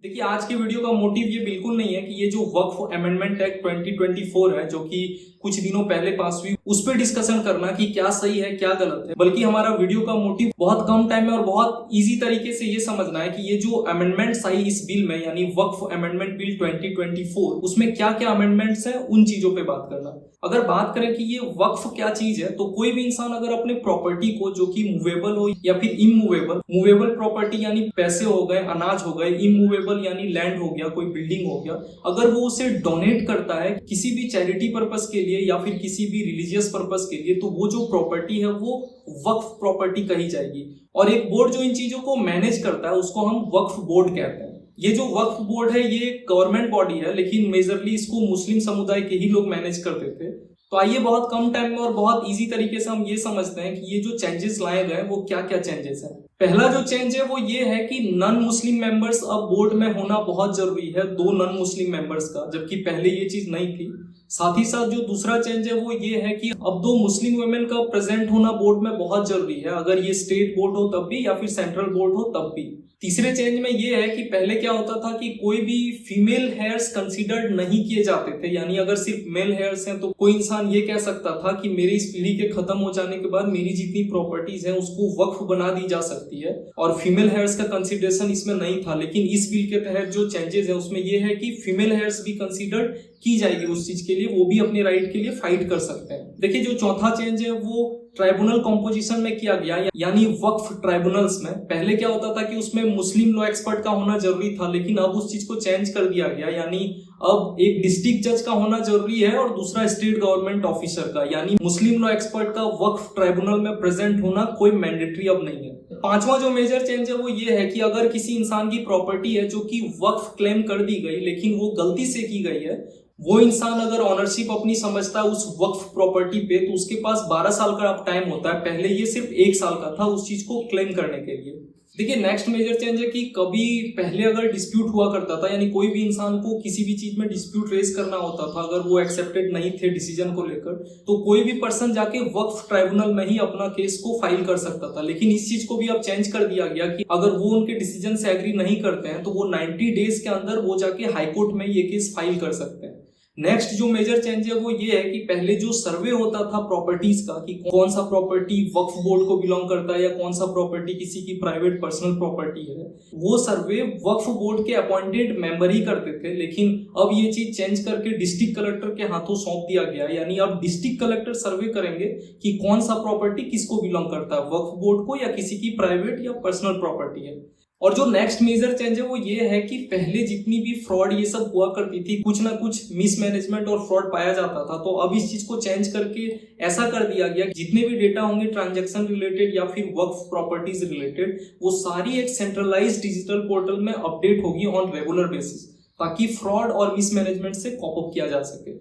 देखिए, आज के वीडियो का मोटिव ये बिल्कुल नहीं है कि ये जो वक्फ अमेंडमेंट एक्ट 2024 है, जो कि कुछ दिनों पहले पास हुई, उस पर डिस्कशन करना कि क्या सही है क्या गलत है। बल्कि हमारा वीडियो का मोटिव बहुत कम टाइम में और बहुत इजी तरीके से ये समझना है कि ये जो अमेंडमेंट्स आई इस बिल में, यानी वक्फ अमेंडमेंट बिल 2024, उसमें क्या क्या अमेंडमेंट्स हैं, उन चीजों पे बात करना। अगर बात करें कि ये वक्फ क्या चीज है, तो कोई भी इंसान अगर अपने प्रॉपर्टी को, जो कि मूवेबल हो या फिर इमूवेबल, मूवेबल प्रॉपर्टी यानी पैसे हो गए, अनाज हो गए, इमूवेबल यानी लैंड हो गया, कोई बिल्डिंग हो गया, अगर वो उसे डोनेट करता है किसी भी चैरिटी पर्पस के लिए या फिर किसी भी रिलीजियस पर्पस के लिए, तो वो जो प्रॉपर्टी है वो वक्फ प्रॉपर्टी कही जाएगी। और एक बोर्ड जो इन चीजों को मैनेज करता है उसको हम वक्फ बोर्ड कहते हैं। ये जो वक्फ बोर्ड है ये गवर्नमेंट बॉडी है, लेकिन मेजरली इसको मुस्लिम समुदाय के ही लोग मैनेज करते थे। तो आइए बहुत कम टाइम में और बहुत इजी तरीके से हम ये समझते हैं कि ये जो चेंजेस लाए गए वो क्या क्या चेंजेस हैं। पहला जो चेंज है वो ये है कि नॉन मुस्लिम मेंबर्स अब बोर्ड में होना बहुत जरूरी है, 2 नॉन मुस्लिम मेंबर्स का, जबकि पहले ये चीज नहीं थी। साथ ही साथ जो दूसरा चेंज है वो ये है कि अब 2 मुस्लिम वुमेन का प्रेजेंट होना बोर्ड में बहुत जरूरी है, अगर ये स्टेट बोर्ड हो तब भी या फिर सेंट्रल बोर्ड हो तब भी। तीसरे चेंज में ये है कि पहले क्या होता था कि कोई भी फीमेल हेयर्स कंसीडर्ड नहीं किए जाते थे, यानी अगर सिर्फ मेल हेयर्स हैं तो कोई इंसान ये कह सकता था कि मेरी इस पीढ़ी के खत्म हो जाने के बाद मेरी जितनी प्रॉपर्टीज हैं उसको वक्फ बना दी जा सकती है, और फीमेल हेयर्स का कंसीडरेशन इसमें नहीं था। लेकिन इस बिल के तहत जो चेंजेस है उसमें ये है कि फीमेल हेयर्स भी कंसीडर्ड की जाएगी उस चीज के लिए, वो भी अपने राइट के लिए फाइट कर सकते हैं। देखिए, जो चौथा चेंज है वो ट्राइब्यूनल कॉम्पोजिशन में किया गया, यानी वक्फ ट्राइब्यूनल्स में। पहले क्या होता था कि उसमें मुस्लिम लॉ एक्सपर्ट का होना जरूरी था, लेकिन अब उस चीज को चेंज कर दिया गया, यानी अब एक डिस्ट्रिक्ट जज का होना जरूरी है और दूसरा स्टेट गवर्नमेंट ऑफिसर का, यानी मुस्लिम लॉ एक्सपर्ट का वक्फ ट्राइब्यूनल में प्रेजेंट होना कोई मैंडेटरी अब नहीं है। पांचवा जो मेजर चेंज है वो ये है कि अगर किसी इंसान की प्रॉपर्टी है जो कि वक्फ क्लेम कर दी गई लेकिन वो गलती से की गई है, वो इंसान अगर ऑनरशिप अपनी समझता है उस वक्फ प्रॉपर्टी पे, तो उसके पास 12 साल का अब टाइम होता है, पहले ये सिर्फ 1 साल का था उस चीज को क्लेम करने के लिए। देखिए, नेक्स्ट मेजर चेंज है कि कभी पहले अगर डिस्प्यूट हुआ करता था, यानी कोई भी इंसान को किसी भी चीज में डिस्प्यूट रेज करना होता था, अगर वो एक्सेप्टेड नहीं थे डिसीजन को लेकर, तो कोई भी पर्सन जाके वक्फ ट्राइब्यूनल में ही अपना केस को फाइल कर सकता था। लेकिन इस चीज को भी अब चेंज कर दिया गया कि अगर वो उनके डिसीजन से एग्री नहीं करते हैं तो वो 90 डेज के अंदर वो जाके हाईकोर्ट में ये केस फाइल कर सकते हैं। नेक्स्ट जो मेजर चेंज है वो ये है कि पहले जो सर्वे होता था प्रॉपर्टीज का कि कौन सा प्रॉपर्टी वक्फ बोर्ड को बिलोंग करता है या कौन सा प्रॉपर्टी किसी की प्राइवेट पर्सनल प्रॉपर्टी है, वो सर्वे वक्फ बोर्ड के अपॉइंटेड मेंबर ही करते थे। लेकिन अब ये चीज चेंज करके डिस्ट्रिक्ट कलेक्टर के हाथों सौंप दिया गया, यानी अब डिस्ट्रिक्ट कलेक्टर सर्वे करेंगे कि कौन सा प्रॉपर्टी किसको बिलोंग करता है, वक्फ बोर्ड को या किसी की प्राइवेट या पर्सनल प्रॉपर्टी है। और जो नेक्स्ट मेजर चेंज है वो ये है कि पहले जितनी भी फ्रॉड ये सब हुआ करती थी, कुछ ना कुछ मिसमैनेजमेंट और फ्रॉड पाया जाता था, तो अब इस चीज को चेंज करके ऐसा कर दिया गया कि जितने भी डेटा होंगे ट्रांजैक्शन रिलेटेड या फिर वक्फ प्रॉपर्टीज रिलेटेड, वो सारी एक सेंट्रलाइज्ड डिजिटल पोर्टल में अपडेट होगी ऑन रेगुलर बेसिस, ताकि फ्रॉड और मिसमैनेजमेंट से कॉप अप किया जा सके।